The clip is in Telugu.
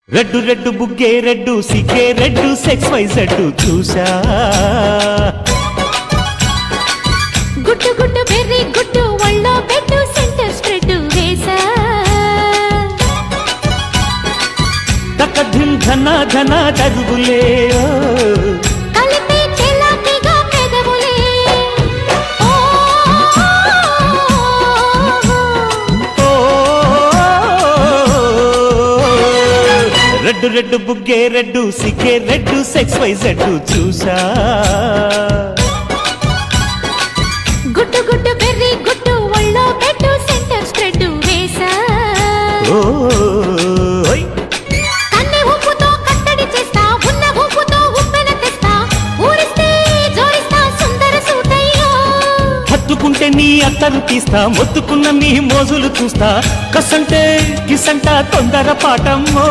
రెడ్డు రెడ్డు బుగ్గే రెడ్డు సిగ్గే రెడ్డు సెక్స్ వై జడ్డు చూసా గుట్టు గుట్టు బెర్రీ గుట్టు ఒళ్ళో పెట్టు సెంటర్ స్ప్రెడ్ వేసా తకధిం ధన ధన దరుగులే కలిపే చెలాకిగా పెదవులే రెడ్డు రెడ్డు బుగ్గే రెడ్డు సిగ్గే రెడ్డు సెక్స్ వై జడ్డు చూసా గుట్టు గుట్టు బెర్రీ గుట్టు ఒళ్ళో పెట్టు సెంటర్ స్ప్రెడ్ వేసా కన్నె ఊపుతో కట్టడి చేస్తా ఉన్న ఊపుతో ఉప్పెన తెస్తా ఊరిస్తే జోడిస్తా సుందర సూటయ్యో హత్తుకుంటే నీ అత్తరు తీస్తా మొత్తుకున్న నీ మోజులు చూస్తా కసంటే కిసంట తొందర పాటమ్మో